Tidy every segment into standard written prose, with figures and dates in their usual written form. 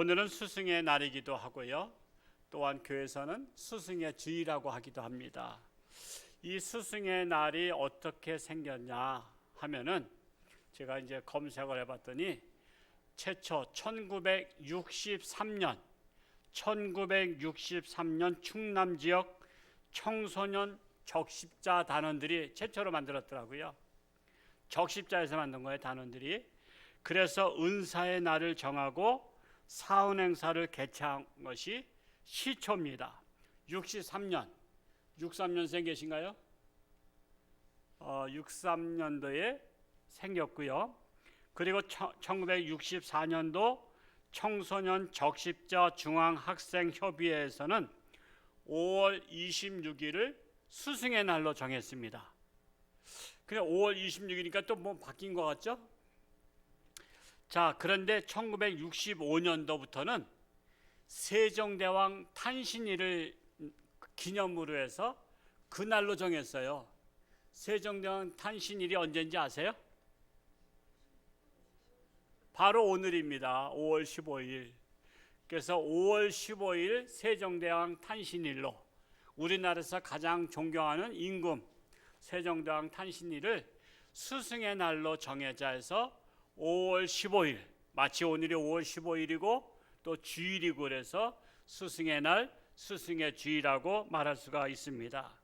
오늘은 스승의 날이기도 하고요. 또한 교회에서는 스승의 주일이라고 하기도 합니다. 이 스승의 날이 어떻게 생겼냐 하면은 제가 이제 검색을 해봤더니 최초 1963년 충남 지역 청소년 적십자 단원들이 최초로 만들었더라고요. 적십자에서 만든 거예요, 단원들이. 그래서 은사의 날을 정하고 사은 행사를 개최한 것이 시초입니다. 63년생 계신가요? 63년도에 생겼고요. 그리고 1964년도 청소년 적십자 중앙학생협의회에서는 5월 26일을 스승의 날로 정했습니다. 그냥 5월 26일이니까 또 뭐 바뀐 것 같죠? 자, 그런데 1965년도부터는 세종대왕 탄신일을 기념으로 해서 그날로 정했어요. 세종대왕 탄신일이 언제인지 아세요? 바로 오늘입니다. 5월 15일. 그래서 5월 15일 세종대왕 탄신일로 우리나라에서 가장 존경하는 임금 세종대왕 탄신일을 스승의 날로 정해자 해서 5월 15일, 마치 오늘이 5월 15일이고 또 주일이고 그래서 스승의 날, 스승의 주일이라고 말할 수가 있습니다.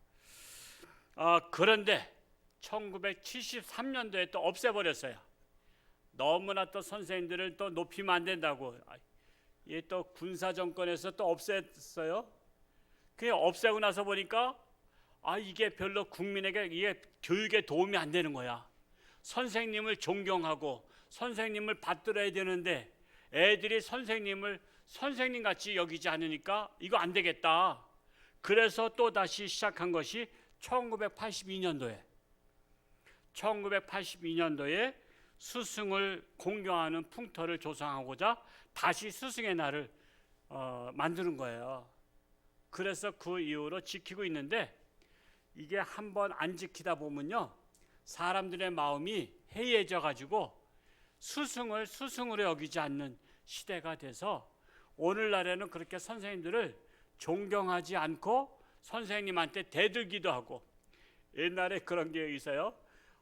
그런데 1973년도에 또 없애버렸어요. 너무나 또 선생님들을 또 높이면 안 된다고. 얘 또 군사 정권에서 또 없앴어요. 그 없애고 나서 보니까 이게 별로 국민에게 이게 교육에 도움이 안 되는 거야. 선생님을 존경하고 선생님을 받들어야 되는데 애들이 선생님을 선생님같이 여기지 않으니까 이거 안 되겠다. 그래서 또 다시 시작한 것이 1982년도에 스승을 공경하는 풍토를 조성하고자 다시 스승의 날을 만드는 거예요. 그래서 그 이후로 지키고 있는데 이게 한번 안 지키다 보면요, 사람들의 마음이 해이해져 가지고 스승을 스승으로 여기지 않는 시대가 돼서 오늘날에는 그렇게 선생님들을 존경하지 않고 선생님한테 대들기도 하고, 옛날에 그런 게 있어요.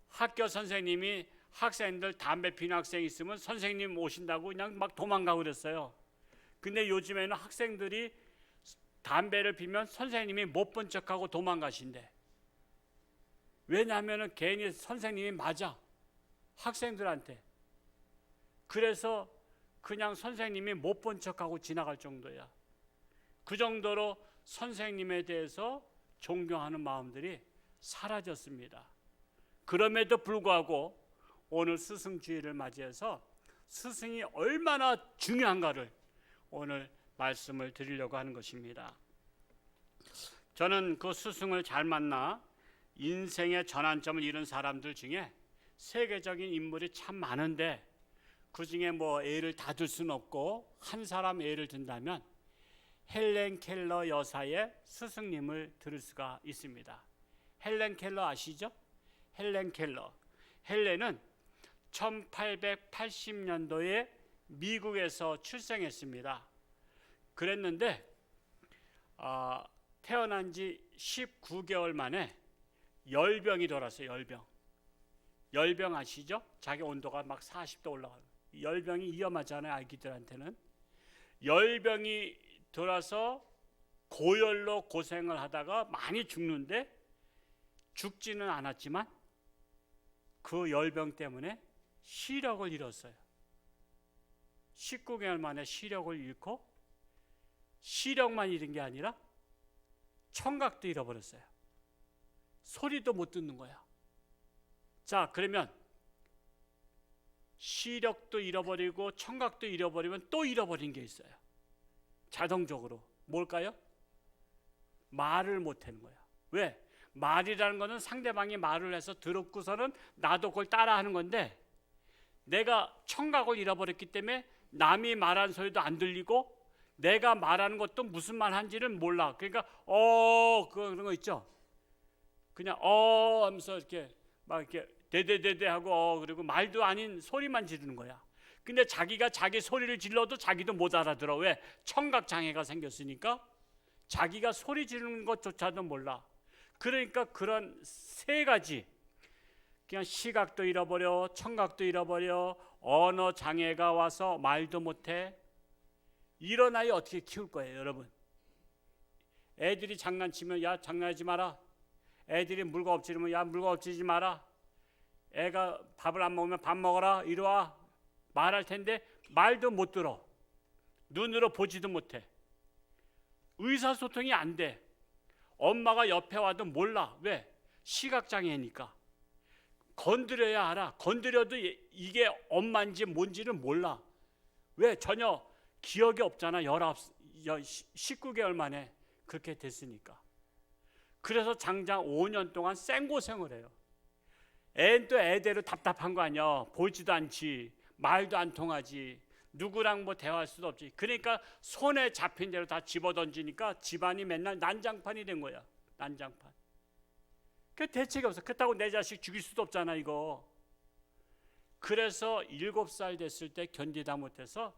학교 선생님이 학생들 담배 피는 학생 있으면 선생님 오신다고 그냥 막 도망가고 그랬어요. 근데 요즘에는 학생들이 담배를 피면 선생님이 못 본 척하고 도망가신대. 왜냐하면 괜히 선생님이 맞아, 학생들한테. 그래서 그냥 선생님이 못 본 척하고 지나갈 정도야. 그 정도로 선생님에 대해서 존경하는 마음들이 사라졌습니다. 그럼에도 불구하고 오늘 스승주의를 맞이해서 스승이 얼마나 중요한가를 오늘 말씀을 드리려고 하는 것입니다. 저는 그 스승을 잘 만나 인생의 전환점을 이룬 사람들 중에 세계적인 인물이 참 많은데 그 중에 뭐 예를 다 들 수는 없고 한 사람 예를 든다면 헬렌 켈러 여사의 스승님을 들을 수가 있습니다. 헬렌 켈러 아시죠? 헬렌 켈러. 헬렌은 1880년도에 미국에서 출생했습니다. 그랬는데 태어난 지 19개월 만에 열병이 돌았어요. 열병 아시죠? 자기 온도가 막 40도 올라가는. 열병이 위험하잖아요, 아기들한테는. 열병이 돌아서 고열로 고생을 하다가 많이 죽는데 죽지는 않았지만 그 열병 때문에 시력을 잃었어요. 19개월 만에 시력을 잃고 시력만 잃은 게 아니라 청각도 잃어버렸어요. 소리도 못 듣는 거야. 자, 그러면 시력도 잃어버리고 청각도 잃어버리면 또 잃어버린 게 있어요. 자동적으로. 뭘까요? 말을 못 하는 거야. 왜? 말이라는 거는 상대방이 말을 해서 들었고서는 나도 그걸 따라하는 건데, 내가 청각을 잃어버렸기 때문에 남이 말하는 소리도 안 들리고 내가 말하는 것도 무슨 말 한지를 몰라. 그러니까 그런 거 있죠. 그냥 하면서 이렇게 막 이렇게 대대대대 하고 그리고 말도 아닌 소리만 지르는 거야. 근데 자기가 자기 소리를 질러도 자기도 못 알아들어. 왜? 청각 장애가 생겼으니까 자기가 소리 지르는 것조차도 몰라. 그러니까 그런 세 가지, 그냥 시각도 잃어버려, 청각도 잃어버려, 언어 장애가 와서 말도 못해. 이런 아이 어떻게 키울 거예요, 여러분? 애들이 장난치면 야 장난하지 마라. 애들이 물고 엎지르면 야 물고 엎지르지 마라. 애가 밥을 안 먹으면 밥 먹어라. 이리 와. 말할 텐데 말도 못 들어. 눈으로 보지도 못해. 의사소통이 안 돼. 엄마가 옆에 와도 몰라. 왜? 시각장애니까. 건드려야 알아. 건드려도 이게 엄마인지 뭔지를 몰라. 왜? 전혀 기억이 없잖아. 19개월 만에 그렇게 됐으니까. 그래서 장장 5년 동안 생고생을 해요. 애는 또 애대로 답답한 거 아니야. 보지도 않지. 말도 안 통하지. 누구랑 뭐 대화할 수도 없지. 그러니까 손에 잡힌 대로 다 집어던지니까 집안이 맨날 난장판이 된 거야. 난장판. 그 대책이 없어. 그렇다고 내 자식 죽일 수도 없잖아 이거. 그래서 7살 됐을 때 견디다 못해서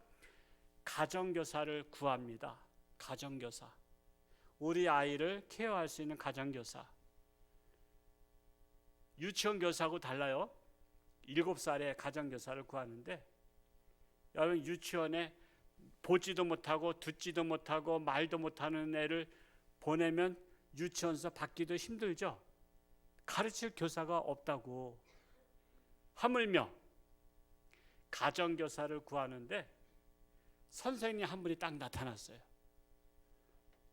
가정교사를 구합니다. 가정교사. 우리 아이를 케어할 수 있는 가정교사. 유치원 교사하고 달라요. 7살에 가정교사를 구하는데, 여러분 유치원에 보지도 못하고 듣지도 못하고 말도 못하는 애를 보내면 유치원에서 받기도 힘들죠. 가르칠 교사가 없다고. 하물며 가정교사를 구하는데 선생님 한 분이 딱 나타났어요.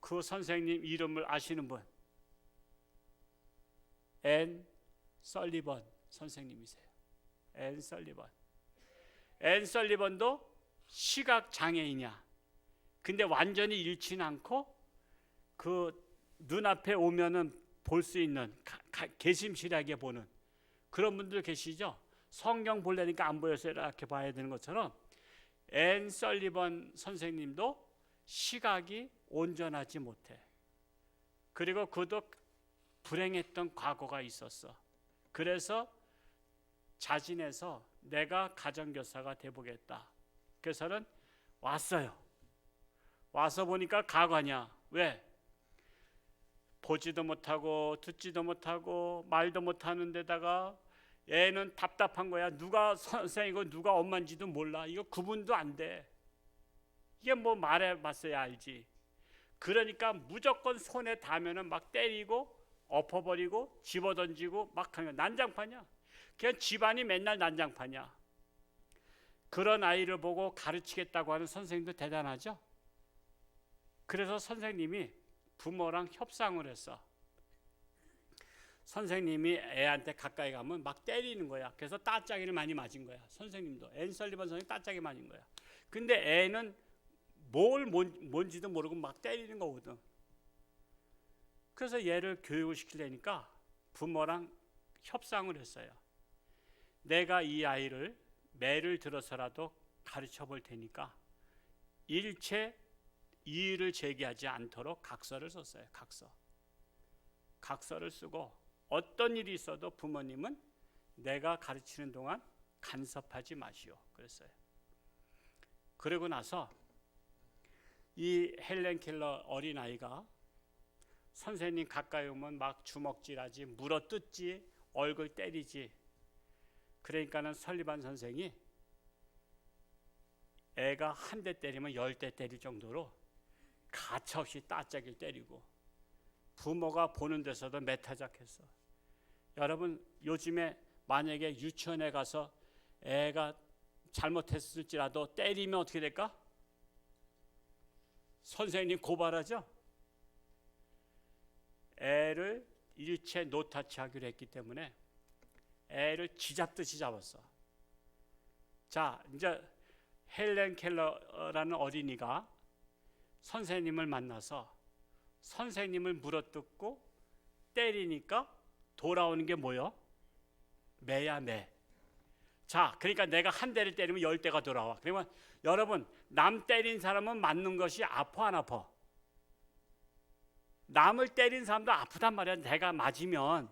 그 선생님 이름을 아시는 분? 앤 설리번 선생님이세요. 앤 설리번. 앤 설리번도 시각 장애인이야. 근데 완전히 잃지는 않고 그 눈앞에 오면은 볼 수 있는 개심실하게 보는 그런 분들 계시죠? 성경 보려니까 안 보여서 이렇게 봐야 되는 것처럼 앤 설리번 선생님도 시각이 온전하지 못해. 그리고 그도 불행했던 과거가 있었어. 그래서 자진해서 내가 가정교사가 돼보겠다. 그래서는 왔어요. 와서 보니까 가관이야. 왜? 보지도 못하고 듣지도 못하고 말도 못하는 데다가 애는 답답한 거야. 누가 선생이고 누가 엄마인지도 몰라. 이거 구분도 안 돼. 이게 뭐 말해봤어야 알지. 그러니까 무조건 손에 닿으면 막 때리고 엎어버리고 집어던지고 막 하는 거야. 난장판이야. 그냥 집안이 맨날 난장판이야. 그런 아이를 보고 가르치겠다고 하는 선생님도 대단하죠. 그래서 선생님이 부모랑 협상을 했어. 선생님이 애한테 가까이 가면 막 때리는 거야. 그래서 따짜기를 많이 맞은 거야. 선생님도. 앤 설리번 선생님 따짜기 맞은 거야. 근데 애는 뭔지도 모르고 막 때리는 거거든. 그래서 얘를 교육을 시키려니까 부모랑 협상을 했어요. 내가 이 아이를 매를 들어서라도 가르쳐 볼 테니까 일체 이의를 제기하지 않도록 각서를 썼어요. 각서를 쓰고 어떤 일이 있어도 부모님은 내가 가르치는 동안 간섭하지 마시오. 그랬어요. 그러고 나서 이 헬렌 켈러 어린아이가 선생님 가까이 오면 막 주먹질하지, 물어뜯지, 얼굴 때리지. 그러니까는 설리반 선생이 애가 한 대 때리면 10대 때릴 정도로 가차없이 따짝을 때리고 부모가 보는 데서도 매타작했어. 여러분 요즘에 만약에 유치원에 가서 애가 잘못했을지라도 때리면 어떻게 될까? 선생님 고발하죠. 애를 일체 노타치하기로 했기 때문에 애를 쥐잡듯이 잡았어. 자, 이제 헬렌 켈러라는 어린이가 선생님을 만나서 선생님을 물어뜯고 때리니까 돌아오는 게 뭐요? 매야 매. 자, 그러니까 내가 한 대를 때리면 10대가 돌아와. 그러면 여러분, 남 때린 사람은 맞는 것이 아파 안 아파? 남을 때린 사람도 아프단 말이야. 내가 맞으면.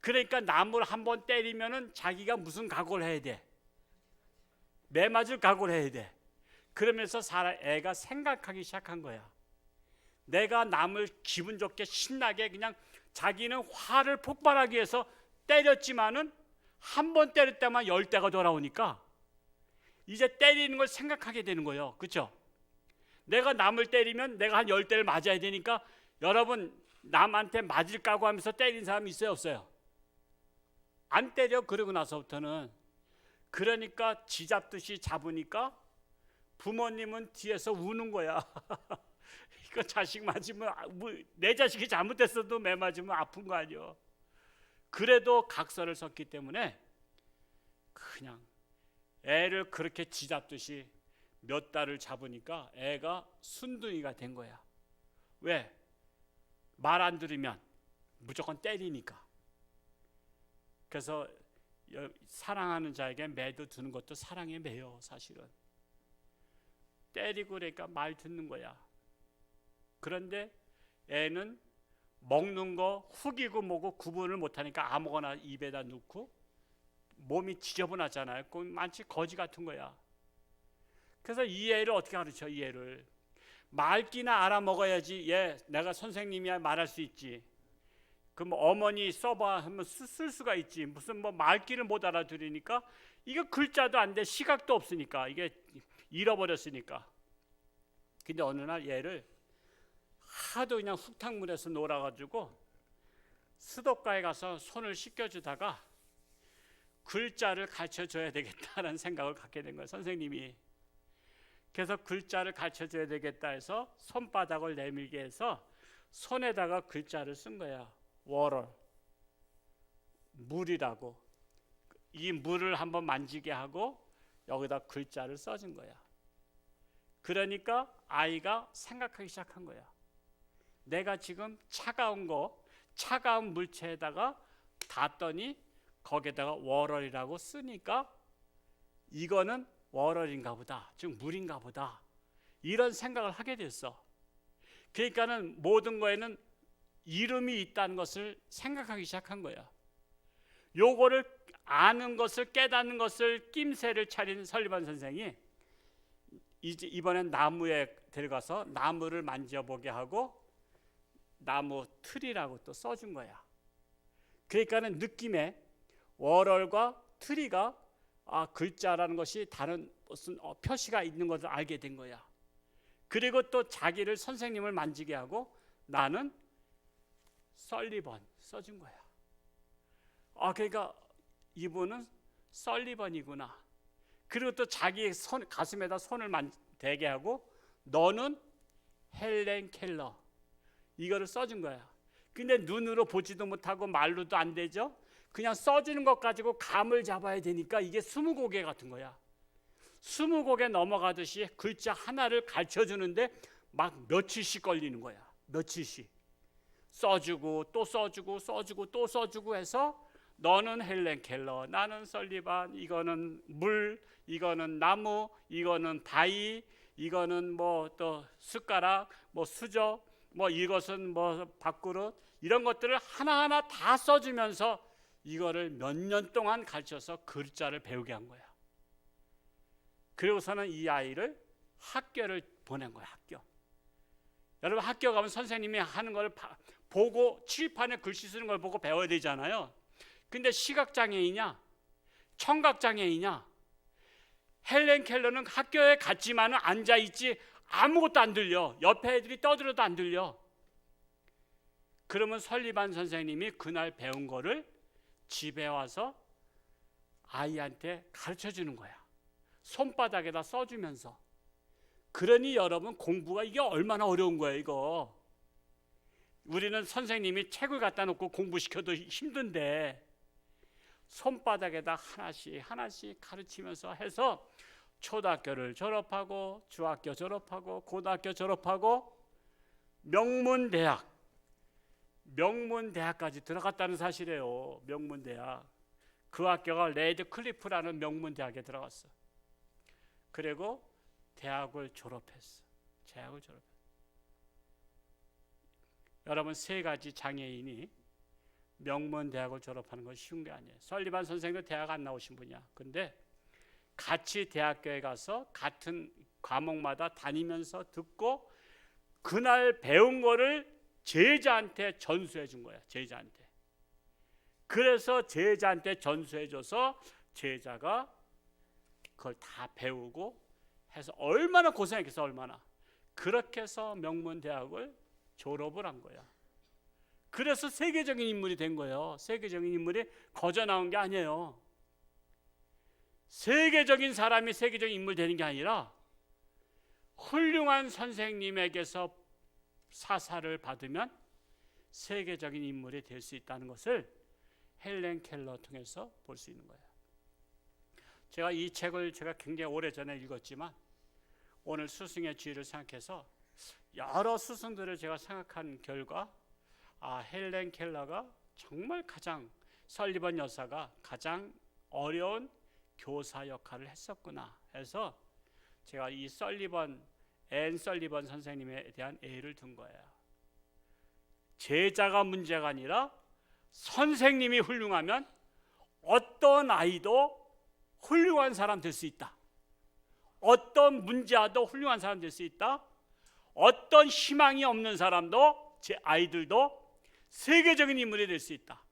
그러니까 남을 한번 때리면은 자기가 무슨 각오를 해야 돼? 매맞을 각오를 해야 돼. 그러면서 애가 생각하기 시작한 거야. 내가 남을 기분 좋게 신나게 그냥 자기는 화를 폭발하기 위해서 때렸지만은 한 번 때릴 때만 10대가 돌아오니까 이제 때리는 걸 생각하게 되는 거예요. 그렇죠? 내가 남을 때리면 내가 한 10대를 맞아야 되니까 여러분 남한테 맞을 까고 하면서 때린 사람 있어요, 없어요? 안 때려. 그러고 나서부터는. 그러니까 쥐잡듯이 잡으니까 부모님은 뒤에서 우는 거야. 이거 자식 맞으면 내 자식이 잘못했어도 매 맞으면 아픈 거 아니요. 그래도 각서를 썼기 때문에 그냥 애를 그렇게 쥐잡듯이 몇 달을 잡으니까 애가 순둥이가 된 거야. 왜? 말 안 들으면 무조건 때리니까. 그래서 사랑하는 자에게 매도 두는 것도 사랑에 매요. 사실은 때리고 그러니까 말 듣는 거야. 그런데 애는 먹는 거 후기고 뭐고 구분을 못하니까 아무거나 입에다 넣고 몸이 지저분하잖아요. 그 마치 거지 같은 거야. 그래서 이 애를 어떻게 가르쳐? 이 애를 말귀나 알아먹어야지. 얘 내가 선생님이야 말할 수 있지. 그럼 어머니 써봐 하면 쓸 수가 있지. 무슨 뭐 말귀를 못 알아들으니까 이거 글자도 안 돼. 시각도 없으니까 이게 잃어버렸으니까. 근데 어느 날 얘를 하도 그냥 흙탕물에서 놀아가지고 수도가에 가서 손을 씻겨주다가 글자를 가르쳐줘야 되겠다는 생각을 갖게 된 거예요. 선생님이. 그래서 글자를 가르쳐줘야 되겠다 해서 손바닥을 내밀게 해서 손에다가 글자를 쓴 거야. 워럴, 물이라고. 이 물을 한번 만지게 하고 여기다 글자를 써준 거야. 그러니까 아이가 생각하기 시작한 거야. 내가 지금 차가운 물체에다가 닿았더니 거기에다가 워럴이라고 쓰니까 이거는 워럴인가 보다, 즉 물인가 보다, 이런 생각을 하게 됐어. 그러니까는 모든 거에는 이름이 있다는 것을 생각하기 시작한 거야. 요거를 아는 것을, 깨닫는 것을 낌새를 차린 설리반 선생이 이번엔 나무에 들어가서 나무를 만져보게 하고 나무 트리라고 또 써준 거야. 그러니까는 느낌에 월월과 트리가 글자라는 것이 다른 무슨 표시가 있는 것을 알게 된 거야. 그리고 또 자기를 선생님을 만지게 하고 나는 설리번 써준 거야. 그러니까 이분은 설리번이구나. 그리고 또 자기 가슴에다 손을 대게 하고 너는 헬렌 켈러, 이거를 써준 거야. 근데 눈으로 보지도 못하고 말로도 안 되죠. 그냥 써주는 것 가지고 감을 잡아야 되니까 이게 20곡 같은 거야. 20곡에 넘어가듯이 글자 하나를 가르쳐주는데 막 며칠씩 걸리는 거야. 며칠씩 써주고 또 써주고 써주고 또 써주고 해서 너는 헬렌 켈러, 나는 설리반, 이거는 물, 이거는 나무, 이거는 바위, 이거는 뭐 또 숟가락, 뭐 수저, 뭐 이것은 뭐 밥그릇, 이런 것들을 하나하나 다 써주면서 이거를 몇 년 동안 가르쳐서 글자를 배우게 한 거야. 그리고서는 이 아이를 학교를 보낸 거야. 학교. 여러분 학교 가면 선생님이 하는 걸 보고 칠판에 글씨 쓰는 걸 보고 배워야 되잖아요. 근데 시각장애이냐 청각장애이냐, 헬렌 켈러는 학교에 갔지만은 앉아있지 아무것도 안 들려. 옆에 애들이 떠들어도 안 들려. 그러면 설리반 선생님이 그날 배운 거를 집에 와서 아이한테 가르쳐 주는 거야. 손바닥에다 써주면서. 그러니 여러분 공부가 이게 얼마나 어려운 거예요. 이거 우리는 선생님이 책을 갖다 놓고 공부시켜도 힘든데 손바닥에다 하나씩 하나씩 가르치면서 해서 초등학교를 졸업하고 중학교 졸업하고 고등학교 졸업하고 명문대학까지 들어갔다는 사실이에요. 명문대학. 그 학교가 레드 클리프라는 명문대학에 들어갔어. 그리고 대학을 졸업했어. 여러분 세 가지 장애인이 명문대학을 졸업하는 건 쉬운 게 아니에요. 설리반 선생도 대학 안 나오신 분이야. 근데 같이 대학교에 가서 같은 과목마다 다니면서 듣고 그날 배운 거를 제자한테 전수해 준 거야. 제자한테. 그래서 제자한테 전수해 줘서 제자가 그걸 다 배우고 해서 얼마나 고생했겠어. 얼마나. 그렇게 해서 명문대학을 졸업을 한 거야. 그래서 세계적인 인물이 된 거예요. 세계적인 인물이 거저 나온 게 아니에요. 세계적인 사람이 세계적인 인물 되는 게 아니라 훌륭한 선생님에게서 사사를 받으면 세계적인 인물이 될 수 있다는 것을 헬렌 켈러 통해서 볼 수 있는 거예요. 제가 이 책을 굉장히 오래전에 읽었지만 오늘 스승의 지위를 생각해서 여러 스승들을 제가 생각한 결과 헬렌 켈러가 정말 설리번 여사가 가장 어려운 교사 역할을 했었구나 해서 제가 이 앤 설리번 선생님에 대한 애를 둔 거예요. 제자가 문제가 아니라 선생님이 훌륭하면 어떤 아이도 훌륭한 사람 될 수 있다. 어떤 문제아도 훌륭한 사람 될 수 있다. 어떤 희망이 없는 사람도 제 아이들도 세계적인 인물이 될 수 있다.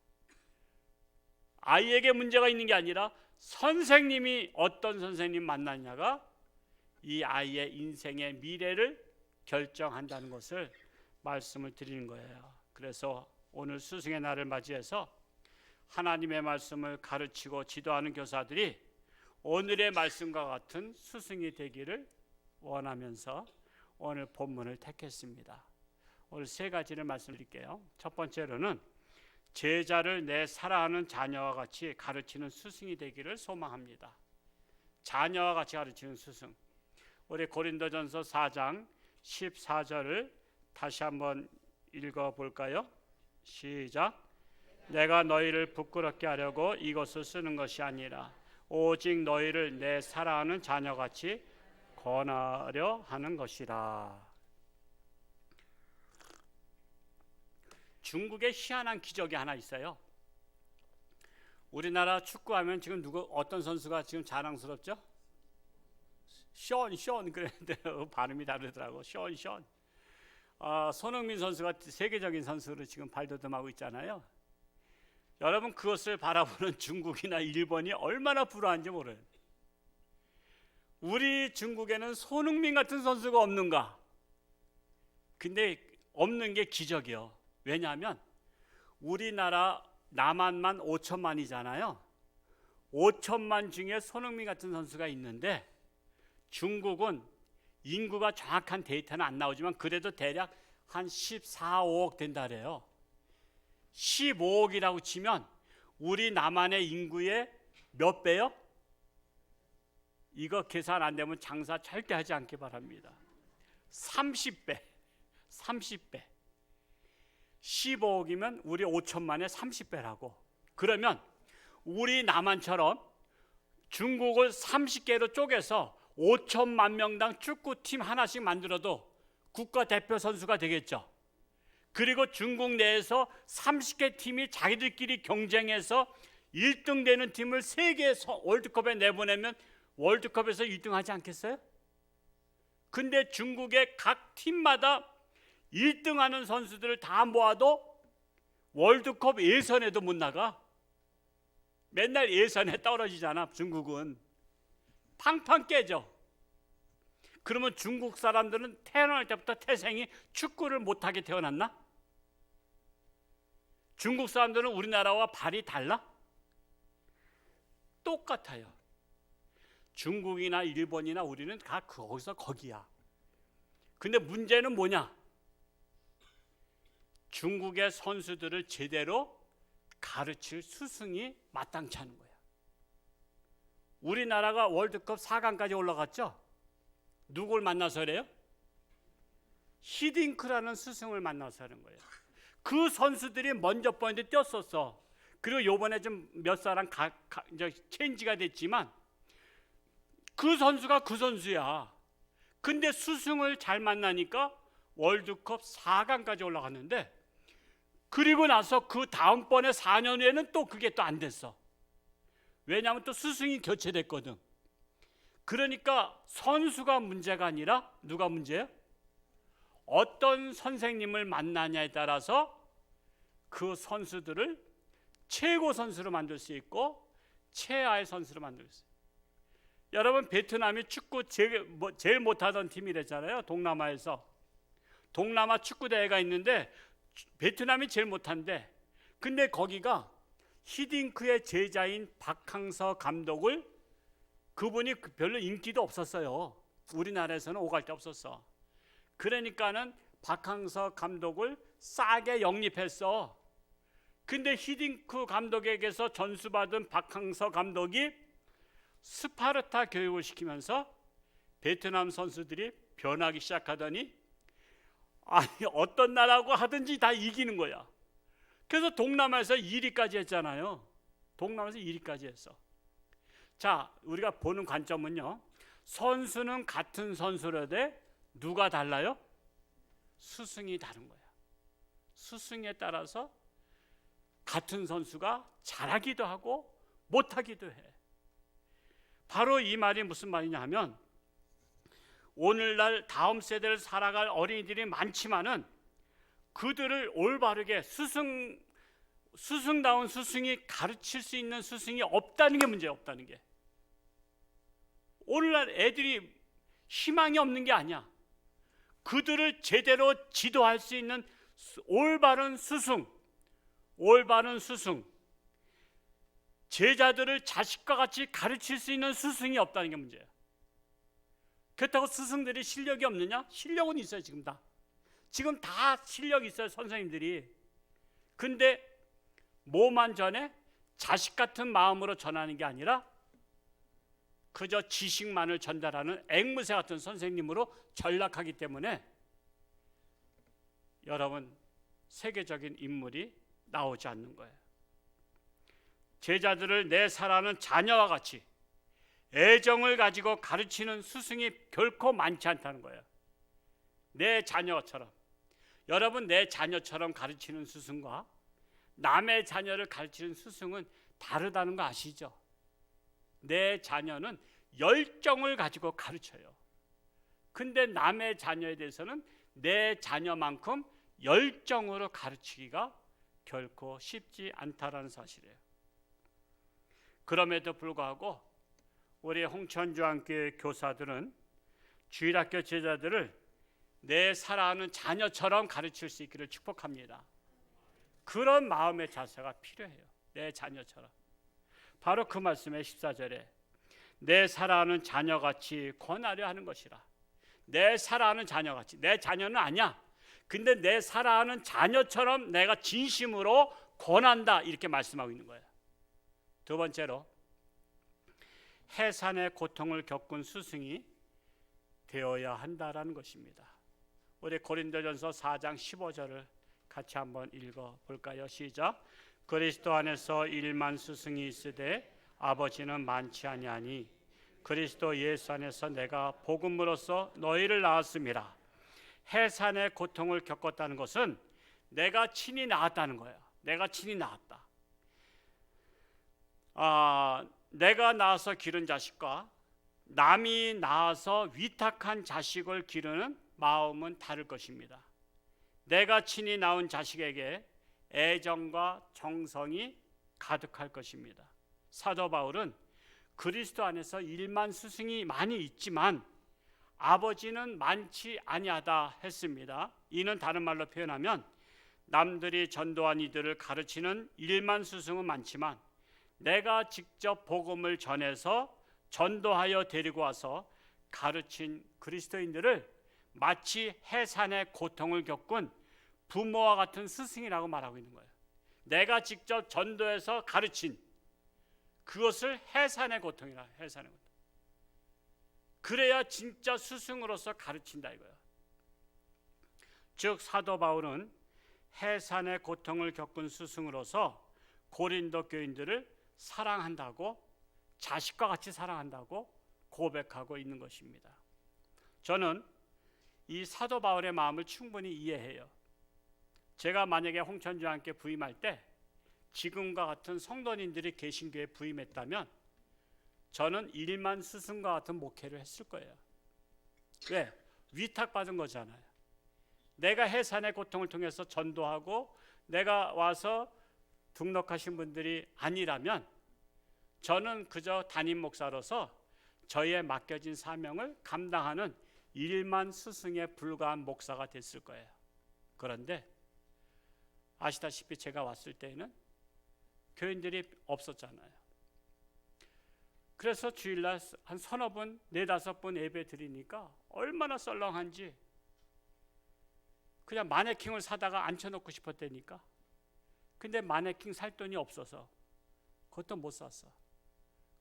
아이에게 문제가 있는 게 아니라 선생님이 어떤 선생님 만나냐가 이 아이의 인생의 미래를 결정한다는 것을 말씀을 드리는 거예요. 그래서 오늘 스승의 날을 맞이해서 하나님의 말씀을 가르치고 지도하는 교사들이 오늘의 말씀과 같은 스승이 되기를 원하면서 오늘 본문을 택했습니다. 오늘 세 가지를 말씀드릴게요. 첫 번째로는 제자를 내 사랑하는 자녀와 같이 가르치는 스승이 되기를 소망합니다. 자녀와 같이 가르치는 스승. 우리 고린도전서 4장 14절을 다시 한번 읽어볼까요? 시작. 내가 너희를 부끄럽게 하려고 이것을 쓰는 것이 아니라 오직 너희를 내 사랑하는 자녀같이 권하려 하는 것이라. 중국에 희한한 기적이 하나 있어요. 우리나라 축구하면 지금 어떤 선수가 지금 자랑스럽죠? 션 그랬는데 발음이 다르더라고. 션. 손흥민 선수가 세계적인 선수로 지금 발돋움하고 있잖아요. 여러분 그것을 바라보는 중국이나 일본이 얼마나 불안한지 모르요. 우리 중국에는 손흥민 같은 선수가 없는가? 근데 없는 게 기적이요. 왜냐하면 우리나라 남한만 5천만이잖아요. 5천만 중에 손흥민 같은 선수가 있는데 중국은 인구가 정확한 데이터는 안 나오지만 그래도 대략 한 14, 5억 된다 그래요. 15억이라고 치면 우리 남한의 인구의 몇 배요? 이거 계산 안 되면 장사 절대 하지 않기 바랍니다. 30배. 15억이면 우리 5천만의 30배라고. 그러면 우리 남한처럼 중국을 30개로 쪼개서 5천만 명당 축구팀 하나씩 만들어도 국가대표 선수가 되겠죠. 그리고 중국 내에서 30개 팀이 자기들끼리 경쟁해서 1등 되는 팀을 세계 월드컵에 내보내면 월드컵에서 1등 하지 않겠어요? 근데 중국의 각 팀마다 1등 하는 선수들을 다 모아도 월드컵 예선에도 못 나가. 맨날 예선에 떨어지잖아. 중국은 팡팡 깨져. 그러면 중국 사람들은 태어날 때부터 태생이 축구를 못하게 태어났나? 중국 사람들은 우리나라와 발이 달라? 똑같아요. 중국이나 일본이나 우리는 다 거기서 거기야. 근데 문제는 뭐냐? 중국의 선수들을 제대로 가르칠 스승이 마땅치 않은 거야. 우리나라가 월드컵 4강까지 올라갔죠? 누굴 만나서 그래요? 히딩크라는 스승을 만나서 하는 거예요. 그 선수들이 먼저 번에 뛰었었어. 그리고 요번에 좀 몇 사람 체인지가 됐지만 그 선수가 그 선수야. 근데 스승을 잘 만나니까 월드컵 4강까지 올라갔는데 그리고 나서 그 다음번에 4년 후에는 또 그게 또 안 됐어. 왜냐하면 또 스승이 교체됐거든. 그러니까 선수가 문제가 아니라 누가 문제예요? 어떤 선생님을 만나냐에 따라서 그 선수들을 최고 선수로 만들 수 있고 최하의 선수로 만들 수 있어요. 여러분, 베트남이 축구 제일 못하던 팀이랬잖아요. 동남아에서. 동남아 축구대회가 있는데 베트남이 제일 못한데, 근데 거기가 히딩크의 제자인 박항서 감독을, 그분이 별로 인기도 없었어요. 우리나라에서는 오갈 데 없었어. 그러니까는 박항서 감독을 싸게 영입했어. 근데 히딩크 감독에게서 전수받은 박항서 감독이 스파르타 교육을 시키면서 베트남 선수들이 변하기 시작하더니, 아니 어떤 나라하고 하든지 다 이기는 거야. 그래서 동남아에서 1위까지 했잖아요. 동남아에서 1위까지 했어. 자, 우리가 보는 관점은요, 선수는 같은 선수라도 누가 달라요? 스승이 다른 거야. 스승에 따라서 같은 선수가 잘하기도 하고 못하기도 해. 바로 이 말이 무슨 말이냐 하면, 오늘날 다음 세대를 살아갈 어린이들이 많지만은 그들을 올바르게 스승다운 스승이 가르칠 수 있는 스승이 없다는 게 문제예요. 없다는 게. 오늘날 애들이 희망이 없는 게 아니야. 그들을 제대로 지도할 수 있는 올바른 스승, 제자들을 자식과 같이 가르칠 수 있는 스승이 없다는 게 문제야. 그렇다고 스승들이 실력이 없느냐? 실력은 있어요. 지금 다 실력이 있어요, 선생님들이. 근데 뭐만 전해? 자식 같은 마음으로 전하는 게 아니라 그저 지식만을 전달하는 앵무새 같은 선생님으로 전락하기 때문에 여러분, 세계적인 인물이 나오지 않는 거예요. 제자들을 내 사랑하는 자녀와 같이 애정을 가지고 가르치는 스승이 결코 많지 않다는 거예요. 내 자녀처럼. 여러분, 내 자녀처럼 가르치는 스승과 남의 자녀를 가르치는 스승은 다르다는 거 아시죠? 내 자녀는 열정을 가지고 가르쳐요. 근데 남의 자녀에 대해서는 내 자녀만큼 열정으로 가르치기가 결코 쉽지 않다라는 사실이에요. 그럼에도 불구하고 우리 홍천주안교회 교사들은 주일학교 제자들을 내 사랑하는 자녀처럼 가르칠 수 있기를 축복합니다. 그런 마음의 자세가 필요해요. 내 자녀처럼. 바로 그 말씀의 14절에 내 사랑하는 자녀같이 권하려 하는 것이라. 내 사랑하는 자녀같이. 내 자녀는 아니야. 근데 내 사랑하는 자녀처럼 내가 진심으로 권한다, 이렇게 말씀하고 있는 거예요. 두 번째로, 해산의 고통을 겪은 스승이 되어야 한다라는 것입니다. 우리 고린도전서 4장 15절을 같이 한번 읽어볼까요? 시작. 그리스도 안에서 일만 스승이 있으되 아버지는 많지 아니하니 그리스도 예수 안에서 내가 복음으로써 너희를 낳았음이라. 해산의 고통을 겪었다는 것은 내가 친히 낳았다는 거예요. 내가 친히 낳았다. 내가 낳아서 기른 자식과 남이 낳아서 위탁한 자식을 기르는 마음은 다를 것입니다. 내가 친히 낳은 자식에게 애정과 정성이 가득할 것입니다. 사도 바울은 그리스도 안에서 일만 스승이 많이 있지만 아버지는 많지 아니하다 했습니다. 이는 다른 말로 표현하면 남들이 전도한 이들을 가르치는 일만 스승은 많지만 내가 직접 복음을 전해서 전도하여 데리고 와서 가르친 그리스도인들을 마치 해산의 고통을 겪은 부모와 같은 스승이라고 말하고 있는 거예요. 내가 직접 전도해서 가르친 그것을 해산의 고통이라. 해산의 고통. 그래야 진짜 스승으로서 가르친다 이거예요. 즉 사도 바울은 해산의 고통을 겪은 스승으로서 고린도 교인들을 사랑한다고, 자식과 같이 사랑한다고 고백하고 있는 것입니다. 저는 이 사도 바울의 마음을 충분히 이해해요. 제가 만약에 홍천주안께 부임할 때 지금과 같은 성도님들이 개신교에 부임했다면 저는 1만 스승과 같은 목회를 했을 거예요. 왜? 위탁받은 거잖아요. 내가 해산의 고통을 통해서 전도하고 내가 와서 등록하신 분들이 아니라면 저는 그저 담임 목사로서 저희의 맡겨진 사명을 감당하는 1만 스승에 불과한 목사가 됐을 거예요. 그런데 아시다시피 제가 왔을 때에는 교인들이 없었잖아요. 그래서 주일날 한 서너 분, 네다섯 분 예배 드리니까 얼마나 썰렁한지 그냥 마네킹을 사다가 앉혀놓고 싶었다니까. 근데 마네킹 살 돈이 없어서 그것도 못 샀어.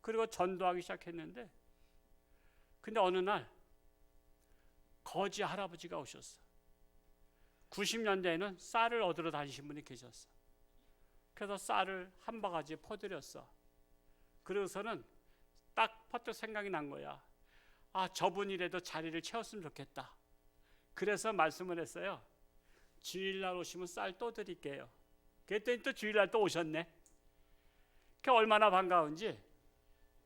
그리고 전도하기 시작했는데 근데 어느 날 거지 할아버지가 오셨어. 90년대에는 쌀을 얻으러 다니신 분이 계셨어. 그래서 쌀을 한 바가지 퍼드렸어. 그러고서는 딱 퍼뜩 생각이 난 거야. 아, 저분이라도 자리를 채웠으면 좋겠다. 그래서 말씀을 했어요. 주일날 오시면 쌀 또 드릴게요. 그랬더니 또 주일날 또 오셨네. 그게 얼마나 반가운지.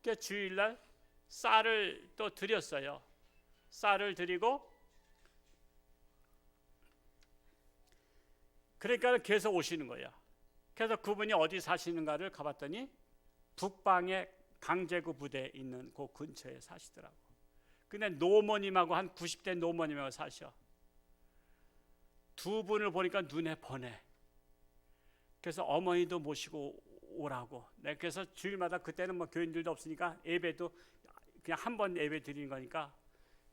그 주일날 쌀을 또 드렸어요. 쌀을 드리고 그러니까 계속 오시는 거야. 그래서 그분이 어디 사시는가를 가봤더니 북방의 강제구 부대에 있는 그 근처에 사시더라고. 근데 노모님하고 한 90대 노모님하고 사셔. 두 분을 보니까 눈에 번해. 그래서 어머니도 모시고 오라고. 그래서 주일마다 그때는 뭐 교인들도 없으니까 예배도 그냥 한 번 예배 드리는 거니까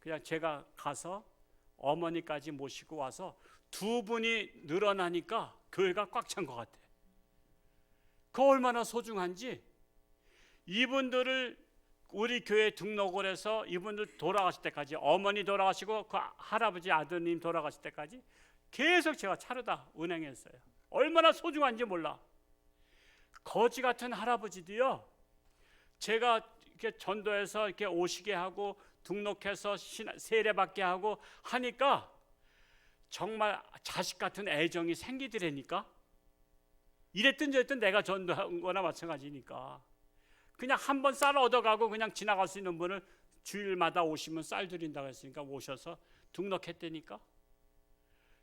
그냥 제가 가서 어머니까지 모시고 와서 두 분이 늘어나니까 교회가 꽉 찬 것 같아. 그 얼마나 소중한지. 이분들을 우리 교회에 등록을 해서 이분들 돌아가실 때까지, 어머니 돌아가시고 그 할아버지 아드님 돌아가실 때까지 계속 제가 차르다 은행했어요. 얼마나 소중한지 몰라. 거지 같은 할아버지도요, 제가 이렇게 전도해서 이렇게 오시게 하고 등록해서 세례받게 하고 하니까 정말 자식 같은 애정이 생기더라니까. 이랬든 저랬든 내가 전도한 거나 마찬가지니까. 그냥 한 번 쌀 얻어가고 그냥 지나갈 수 있는 분을 주일마다 오시면 쌀 드린다고 했으니까 오셔서 등록했다니까.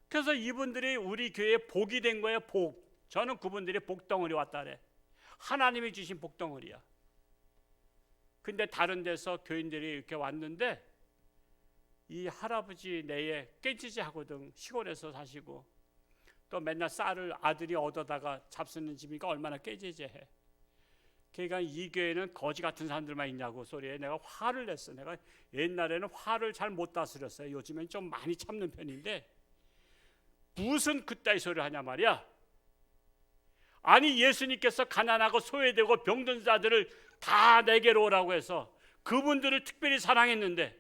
그래서 이분들이 우리 교회에 복이 된 거예요. 복. 저는 그분들이 복덩어리 왔다 그래. 하나님이 주신 복덩어리야. 근데 다른 데서 교인들이 이렇게 왔는데 이 할아버지 내에 깨지지 하거든. 시골에서 사시고 또 맨날 쌀을 아들이 얻어다가 잡수는 집이니까 얼마나 깨지지해. 그러니까 이 교회는 거지 같은 사람들만 있냐고 소리에 내가 화를 냈어. 내가 옛날에는 화를 잘 못 다스렸어요. 요즘엔 좀 많이 참는 편인데 무슨 그따위 소리를 하냐 말이야. 아니, 예수님께서 가난하고 소외되고 병든 자들을 다 내게로 오라고 해서 그분들을 특별히 사랑했는데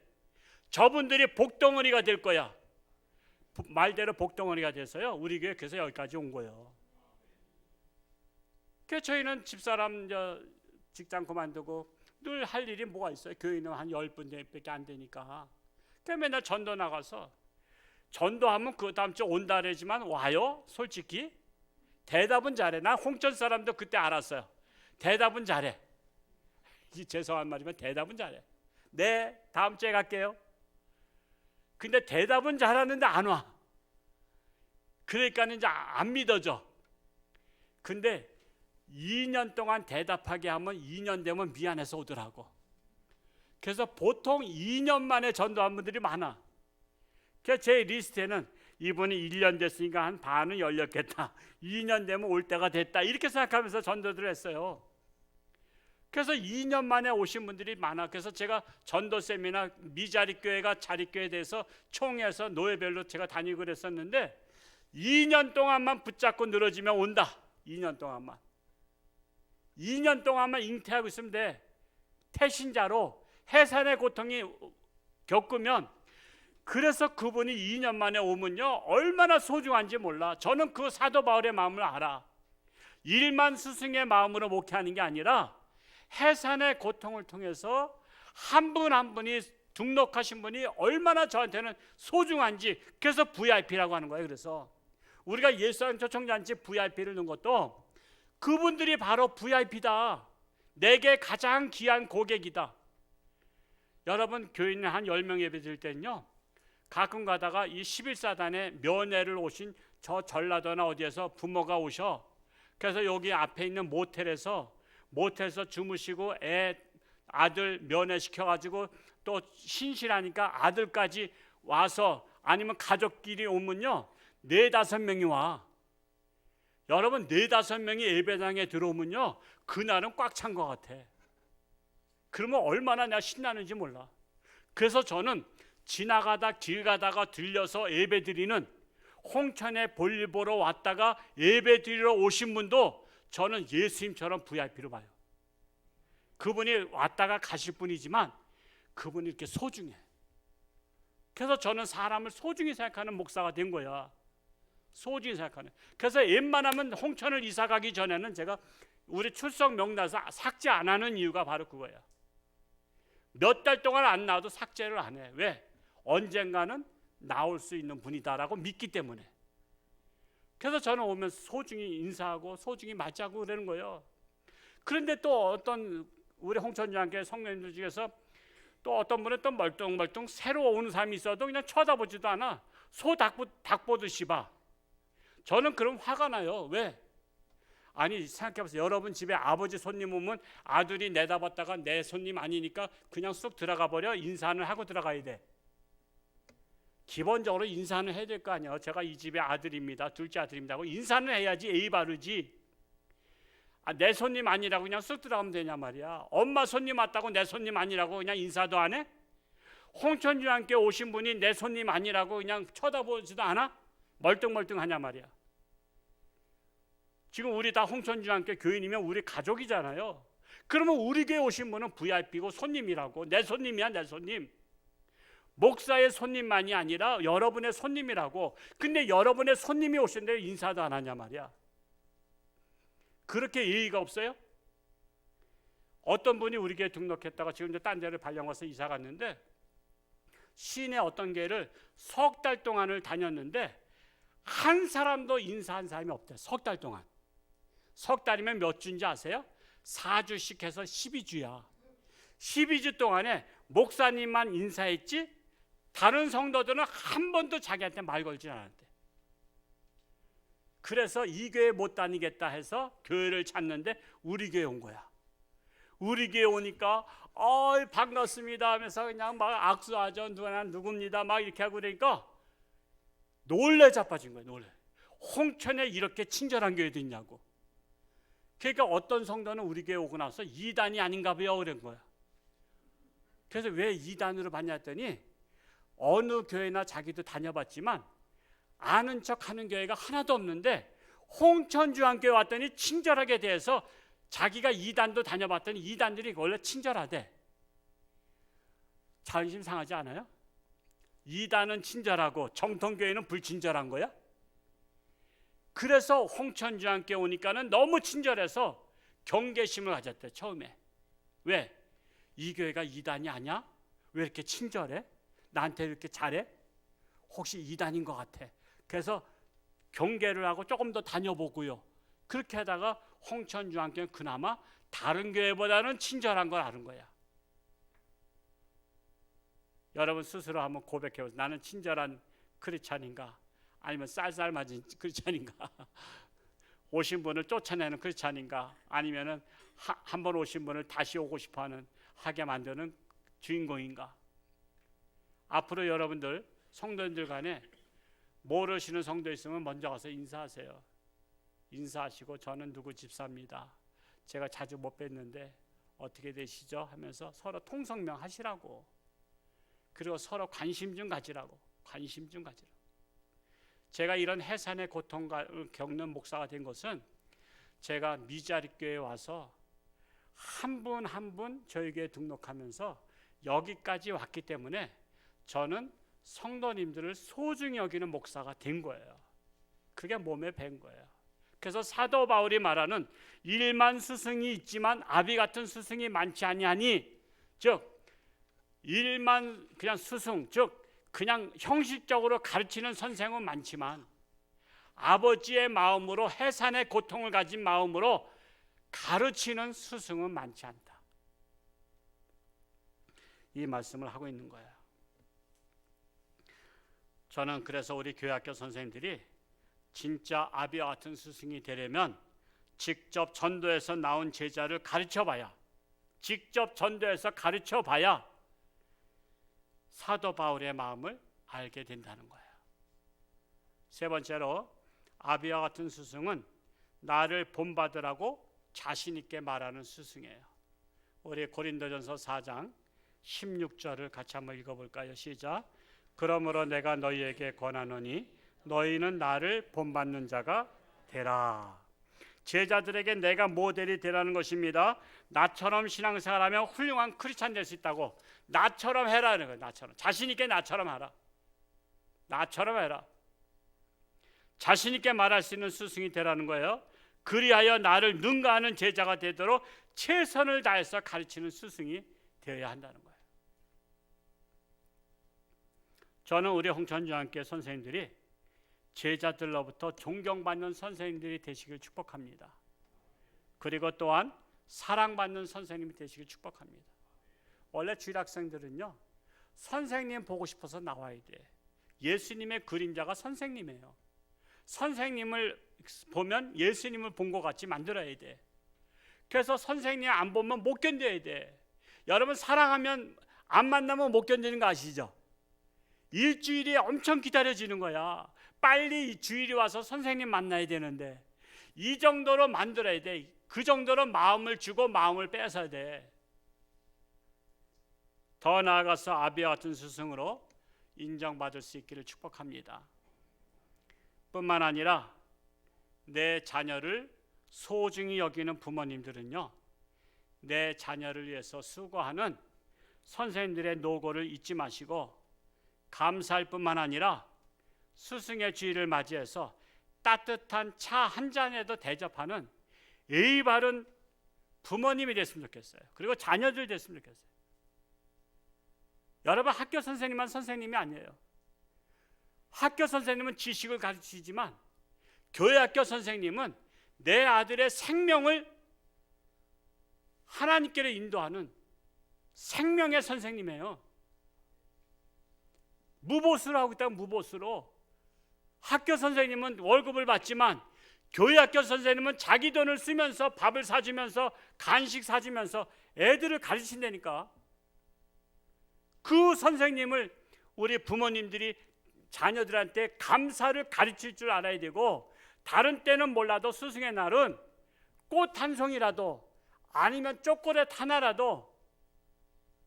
저분들이 복덩어리가 될 거야. 말대로 복덩어리가 돼서요, 우리 교회 그래서 여기까지 온 거예요. 그래서 저희는 집사람 직장 그만두고 늘 할 일이 뭐가 있어요. 교인은 한 10분밖에 안 되니까. 그래서 맨날 전도 나가서 전도하면 그 다음 주 온다 그러지만 와요? 솔직히 대답은 잘해. 난 홍천 사람도 그때 알았어요. 대답은 잘해. 죄송한 말이면 대답은 잘해. 네, 다음 주에 갈게요. 근데 대답은 잘하는데 안 와. 그러니까 이제 안 믿어져. 근데 2년 동안 대답하게 하면 2년 되면 미안해서 오더라고. 그래서 보통 2년 만에 전도한 분들이 많아. 그래서 제 리스트에는 이분이 1년 됐으니까 한 반은 열렸겠다. 2년 되면 올 때가 됐다. 이렇게 생각하면서 전도를 했어요. 그래서 2년 만에 오신 분들이 많아. 그래서 제가 전도 세미나 미자립교회가 자립교회에 대해서 총회에서 노예별로 제가 다니고 그랬었는데 2년 동안만 붙잡고 늘어지면 온다. 2년 동안만. 2년 동안만 잉태하고 있으면 돼. 태신자로 해산의 고통이 겪으면. 그래서 그분이 2년 만에 오면요 얼마나 소중한지 몰라. 저는 그 사도 바울의 마음을 알아. 1만 스승의 마음으로 목회하는 게 아니라 해산의 고통을 통해서 한 분 한 분이 등록하신 분이 얼마나 저한테는 소중한지. 그래서 VIP라고 하는 거예요. 그래서 우리가 예수님 초청잔치 VIP를 넣은 것도 그분들이 바로 VIP다. 내게 가장 귀한 고객이다. 여러분, 교인은 한 10명 예배 드릴 때는요, 가끔 가다가 이 11사단에 면회를 오신 저 전라도나 어디에서 부모가 오셔. 그래서 여기 앞에 있는 모텔에서 주무시고 아들 면회시켜가지고 또 신실하니까 아들까지 와서, 아니면 가족끼리 오면요 4-5명이 와. 여러분, 4-5명이 예배당에 들어오면요 그날은 꽉 찬 것 같아. 그러면 얼마나 내가 신나는지 몰라. 그래서 저는 지나가다 길 가다가 들려서 예배 드리는, 홍천에 볼일 보러 왔다가 예배 드리러 오신 분도 저는 예수님처럼 VIP로 봐요. 그분이 왔다가 가실 분이지만 그분이 이렇게 소중해. 그래서 저는 사람을 소중히 생각하는 목사가 된 거야. 소중히 생각하는. 그래서 웬만하면 홍천을 이사 가기 전에는 제가 우리 출석 명단에서 삭제 안 하는 이유가 바로 그거야. 몇 달 동안 안 나와도 삭제를 안 해. 왜? 언젠가는 나올 수 있는 분이다라고 믿기 때문에. 그래서 저는 오면 소중히 인사하고 소중히 맞이하고 그러는 거예요. 그런데 또 어떤 우리 홍천중앙교회 성도님들 중에서 또 어떤 분은 또 멀뚱멀뚱 새로 오는 사람이 있어도 그냥 쳐다보지도 않아. 소 닭 보듯이 봐. 저는 그럼 화가 나요. 왜? 아니, 생각해보세요. 여러분 집에 아버지 손님 오면 아들이 내다봤다가 내 손님 아니니까 그냥 쑥 들어가 버려. 인사는 하고 들어가야 돼. 기본적으로 인사는 해야 될 거 아니에요. 제가 이 집의 아들입니다, 둘째 아들입니다 하고 인사는 해야지 예의 바르지. 내 손님 아니라고 그냥 쑥 들어가면 되냐 말이야. 엄마 손님 왔다고 내 손님 아니라고 그냥 인사도 안 해? 홍천중앙교회 오신 분이 내 손님 아니라고 그냥 쳐다보지도 않아? 멀뚱멀뚱하냐 말이야. 지금 우리 다 홍천중앙교회 교인이면 우리 가족이잖아요. 그러면 우리 교회 오신 분은 VIP고 손님이라고. 내 손님이야, 내 손님. 목사의 손님만이 아니라 여러분의 손님이라고. 근데 여러분의 손님이 오셨는데 인사도 안 하냐 말이야. 그렇게 예의가 없어요? 어떤 분이 우리 교회 등록했다가 지금 딴 데를 발령 와서 이사 갔는데, 시내 어떤 교회를 석 달 동안을 다녔는데 한 사람도 인사한 사람이 없대. 석 달 동안. 석 달이면 몇 주인지 아세요? 4주씩 해서 12주야. 12주 동안에 목사님만 인사했지 다른 성도들은 한 번도 자기한테 말 걸지 않았대. 그래서 이 교회 못 다니겠다 해서 교회를 찾는데 우리 교회 온 거야. 우리 교회 오니까 반갑습니다 하면서 그냥 막 악수하죠. 누구입니다 막 이렇게 하고 그러니까 놀래 자빠진 거야. 놀래. 홍천에 이렇게 친절한 교회도 있냐고. 그러니까 어떤 성도는 우리 교회 오고 나서 2단이 아닌가 봐요 그런 거야. 그래서 왜 2단으로 봤냐 했더니 어느 교회나 자기도 다녀봤지만 아는 척하는 교회가 하나도 없는데 홍천중앙교회 왔더니 친절하게 대해서 자기가 2단도 다녀봤더니 2단들이 원래 친절하대. 자존심 상하지 않아요? 2단은 친절하고 정통교회는 불친절한 거야? 그래서 홍천중앙교회 오니까는 너무 친절해서 경계심을 가졌대. 처음에. 왜? 이 교회가 2단이 아니야? 왜 이렇게 친절해? 나한테 이렇게 잘해? 혹시 2단인 것 같아. 그래서 경계를 하고 조금 더 다녀보고요. 그렇게 하다가 홍천중앙교회는 그나마 다른 교회보다는 친절한 걸 아는 거야. 여러분 스스로 한번 고백해보세요. 나는 친절한 크리스찬인가? 아니면 쌀쌀 맞은 크리스찬인가? 오신 분을 쫓아내는 크리스찬인가? 아니면은 한 번 오신 분을 다시 오고 싶어하는, 하게 만드는 주인공인가? 앞으로 여러분들 성도님들 간에 모르시는 성도 있으면 먼저 가서 인사하세요. 인사하시고 저는 누구 집사입니다. 제가 자주 못 뵀는데 어떻게 되시죠? 하면서 서로 통성명 하시라고. 그리고 서로 관심 좀 가지라고. 관심 좀 가지라고. 제가 이런 해산의 고통을 겪는 목사가 된 것은 제가 미자립교회에 와서 한 분 한 분 저희 교회에 등록하면서 여기까지 왔기 때문에 저는 성도님들을 소중히 여기는 목사가 된 거예요. 그게 몸에 밴 거예요. 그래서 사도 바울이 말하는 1만 스승이 있지만 아비 같은 스승이 많지 아니하니, 즉 1만 그냥 스승, 즉 그냥 형식적으로 가르치는 선생은 많지만 아버지의 마음으로 해산의 고통을 가진 마음으로 가르치는 스승은 많지 않다. 이 말씀을 하고 있는 거예요. 저는 그래서 우리 교회학교 선생님들이 진짜 아비와 같은 스승이 되려면 직접 전도에서 나온 제자를 가르쳐봐야, 직접 전도해서 가르쳐봐야 사도 바울의 마음을 알게 된다는 거예요. 세 번째로, 아비와 같은 스승은 나를 본받으라고 자신 있게 말하는 스승이에요. 우리 고린도전서 4장 16절을 같이 한번 읽어볼까요? 시작. 그러므로 내가 너희에게 권하노니 너희는 나를 본받는 자가 되라. 제자들에게 내가 모델이 되라는 것입니다. 나처럼 신앙생활하면 훌륭한 크리스찬 될 수 있다고. 나처럼 해라는 거예요. 나처럼. 자신 있게 나처럼 하라. 나처럼 해라. 자신 있게 말할 수 있는 스승이 되라는 거예요. 그리하여 나를 능가하는 제자가 되도록 최선을 다해서 가르치는 스승이 되어야 한다는 거예요. 저는 우리 홍천중앙교회 선생님들이 제자들로부터 존경받는 선생님들이 되시길 축복합니다. 그리고 또한 사랑받는 선생님이 되시길 축복합니다. 원래 주일학생들은요, 선생님 보고 싶어서 나와야 돼. 예수님의 그림자가 선생님이에요. 선생님을 보면 예수님을 본 것 같이 만들어야 돼. 그래서 선생님 안 보면 못 견뎌야 돼. 여러분, 사랑하면 안 만나면 못 견디는 거 아시죠? 일주일이 엄청 기다려지는 거야. 빨리 주일이 와서 선생님 만나야 되는데, 이 정도로 만들어야 돼. 그 정도로 마음을 주고 마음을 뺏어야 돼. 더 나아가서 아비와 같은 스승으로 인정받을 수 있기를 축복합니다. 뿐만 아니라 내 자녀를 소중히 여기는 부모님들은요, 내 자녀를 위해서 수고하는 선생님들의 노고를 잊지 마시고 감사할 뿐만 아니라 스승의 주일을 맞이해서 따뜻한 차 한 잔에도 대접하는 예의 바른 부모님이 됐으면 좋겠어요. 그리고 자녀들 됐으면 좋겠어요. 여러분, 학교 선생님만 선생님이 아니에요. 학교 선생님은 지식을 가르치지만 교회 학교 선생님은 내 아들의 생명을 하나님께로 인도하는 생명의 선생님이에요. 무보수로 하고 있다면 무보수로. 학교 선생님은 월급을 받지만 교회 학교 선생님은 자기 돈을 쓰면서 밥을 사주면서 간식 사주면서 애들을 가르친다니까. 그 선생님을 우리 부모님들이 자녀들한테 감사를 가르칠 줄 알아야 되고, 다른 때는 몰라도 스승의 날은 꽃 한 송이라도 아니면 초콜릿 하나라도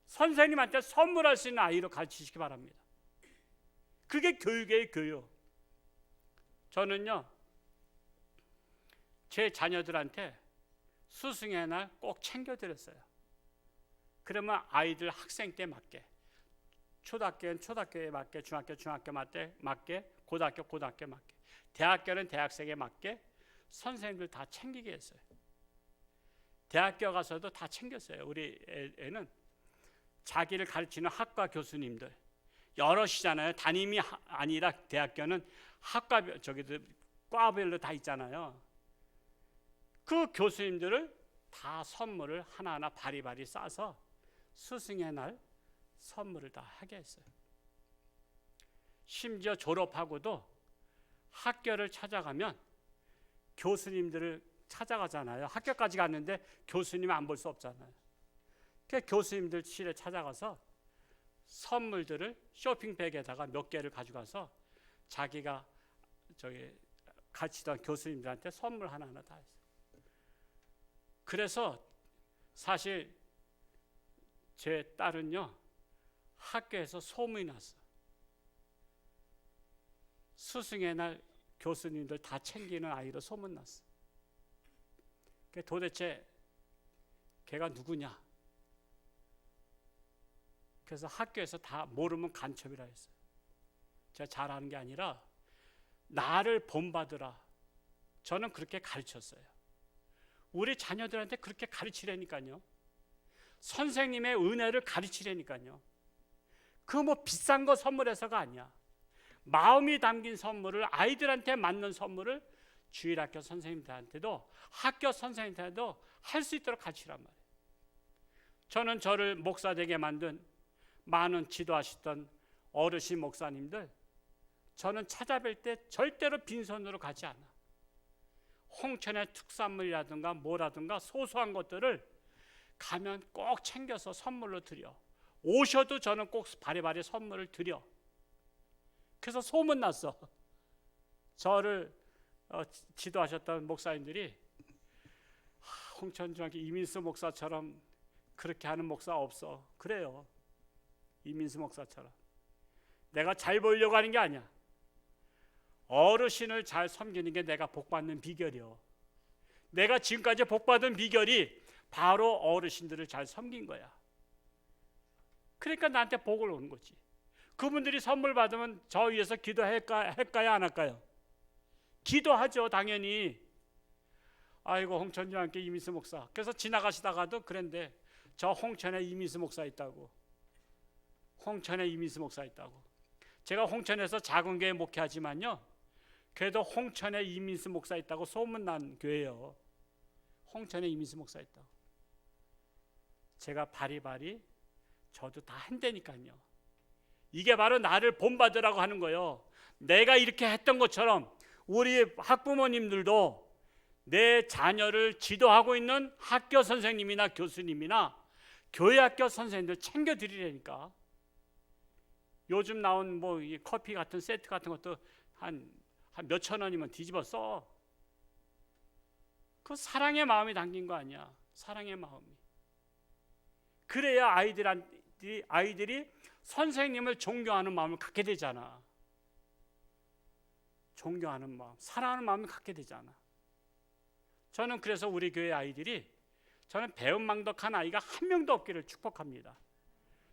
선생님한테 선물할 수 있는 아이로 가르치시기 바랍니다. 그게 교육이에요, 교육. 저는요, 제 자녀들한테 스승의 날 꼭 챙겨드렸어요. 그러면 아이들 학생 때 맞게, 초등학교는 초등학교에 맞게, 중학교 중학교 맞게, 고등학교 고등학교 맞게, 대학교는 대학생에 맞게 선생님들 다 챙기게 했어요. 대학교 가서도 다 챙겼어요. 우리 애는 자기를 가르치는 학과 교수님들 여럿이잖아요. 담임이 아니라 대학교는 학과 과별로 다 있잖아요. 그 교수님들을 다 선물을 하나하나 바리바리 싸서 스승의 날 선물을 다 하게 했어요. 심지어 졸업하고도 학교를 찾아가면 교수님들을 찾아가잖아요. 학교까지 갔는데 교수님 안 볼 수 없잖아요. 그러니까 교수님들 실에 찾아가서 선물들을 쇼핑백에다가 몇 개를 가져가서 자기가 가르치던 교수님들한테 선물 하나하나 다 했어요. 그래서 사실 제 딸은요, 학교에서 소문이 났어. 스승의 날 교수님들 다 챙기는 아이로 소문났어. 도대체 걔가 누구냐? 그래서 학교에서 다 모르면 간첩이라 했어요. 제가 잘하는 게 아니라 나를 본받으라. 저는 그렇게 가르쳤어요. 우리 자녀들한테 그렇게 가르치라니까요. 선생님의 은혜를 가르치라니까요. 그 뭐 비싼 거 선물해서가 아니야. 마음이 담긴 선물을, 아이들한테 맞는 선물을 주일학교 선생님들한테도 학교 선생님들한테도 할 수 있도록 가르치란 말이에요. 저는 저를 목사 되게 만든 많은 지도하셨던 어르신 목사님들, 저는 찾아뵐 때 절대로 빈손으로 가지 않아. 홍천의 특산물이라든가 뭐라든가 소소한 것들을 가면 꼭 챙겨서 선물로 드려. 오셔도 저는 꼭 바리바리 선물을 드려. 그래서 소문났어. 저를 지도하셨던 목사님들이 홍천중학교 이민수 목사처럼 그렇게 하는 목사 없어. 그래요. 이민수 목사처럼. 내가 잘 보이려고 하는 게 아니야. 어르신을 잘 섬기는 게 내가 복받는 비결이요. 내가 지금까지 복받은 비결이 바로 어르신들을 잘 섬긴 거야. 그러니까 나한테 복을 오는 거지. 그분들이 선물 받으면 저 위해서 기도할까요 안 할까요? 기도하죠, 당연히. 아이고, 홍천중학교 이민수 목사. 그래서 지나가시다가도 그런데 저 홍천에 이민수 목사 있다고. 홍천에 이민수 목사 있다고. 제가 홍천에서 작은 교회 목회하지만요, 그래도 홍천에 이민수 목사 있다고 소문난 교회예요. 홍천에 이민수 목사 있다고. 제가 바리바리 저도 다 한다니까요. 이게 바로 나를 본받으라고 하는 거예요. 내가 이렇게 했던 것처럼 우리 학부모님들도 내 자녀를 지도하고 있는 학교 선생님이나 교수님이나 교회학교 선생님들 챙겨드리라니까. 요즘 나온 뭐 커피 같은 세트 같은 것도 한 몇천 원이면 뒤집어 써. 그 사랑의 마음이 담긴 거 아니야. 사랑의 마음이. 그래야 아이들이 선생님을 존경하는 마음을 갖게 되잖아. 존경하는 마음, 사랑하는 마음을 갖게 되잖아. 저는 그래서 우리 교회 아이들이, 저는 배은망덕한 아이가 한 명도 없기를 축복합니다.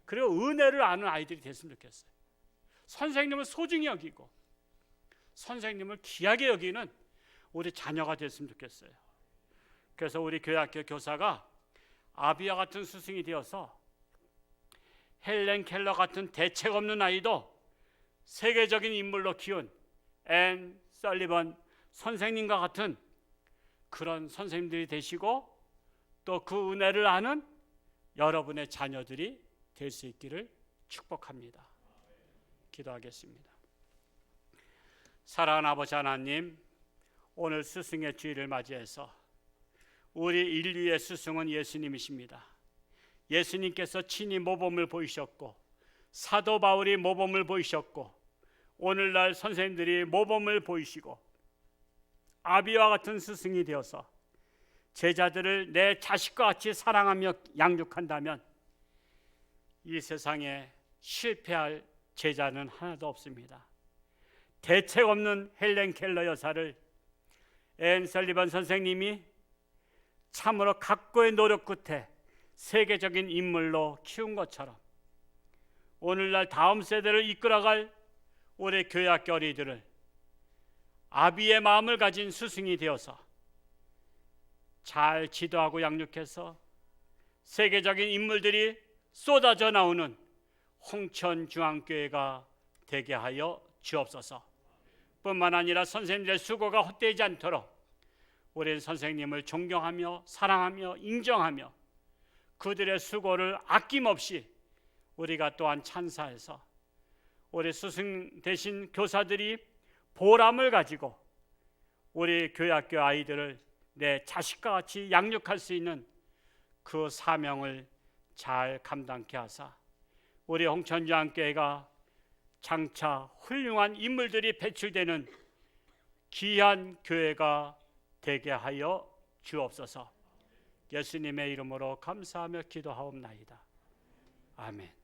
그리고 은혜를 아는 아이들이 됐으면 좋겠어요. 선생님을 소중히 여기고 선생님을 귀하게 여기는 우리 자녀가 됐으면 좋겠어요. 그래서 우리 교회학교 교사가 아비와 같은 스승이 되어서 헬렌 켈러 같은 대책 없는 아이도 세계적인 인물로 키운 앤 설리번 선생님과 같은 그런 선생님들이 되시고 또 그 은혜를 아는 여러분의 자녀들이 될 수 있기를 축복합니다. 기도하겠습니다. 사랑하는 아버지 하나님, 오늘 스승의 주일을 맞이해서 우리 인류의 스승은 예수님이십니다. 예수님께서 친히 모범을 보이셨고 사도 바울이 모범을 보이셨고 오늘날 선생님들이 모범을 보이시고 아비와 같은 스승이 되어서 제자들을 내 자식과 같이 사랑하며 양육한다면 이 세상에 실패할 제자는 하나도 없습니다. 대책 없는 헬렌 켈러 여사를 앤 설리번 선생님이 참으로 각고의 노력 끝에 세계적인 인물로 키운 것처럼 오늘날 다음 세대를 이끌어갈 우리 교회학교 어린이들을 아비의 마음을 가진 스승이 되어서 잘 지도하고 양육해서 세계적인 인물들이 쏟아져 나오는 홍천중앙교회가 되게 하여 주옵소서. 뿐만 아니라 선생님들의 수고가 헛되지 않도록 우리 선생님을 존경하며 사랑하며 인정하며 그들의 수고를 아낌없이 우리가 또한 찬사해서 우리 스승 되신 교사들이 보람을 가지고 우리 교회학교 아이들을 내 자식과 같이 양육할 수 있는 그 사명을 잘 감당케 하사 우리 홍천중앙교회가 장차 훌륭한 인물들이 배출되는 귀한 교회가 되게 하여 주옵소서. 예수님의 이름으로 감사하며 기도하옵나이다. 아멘.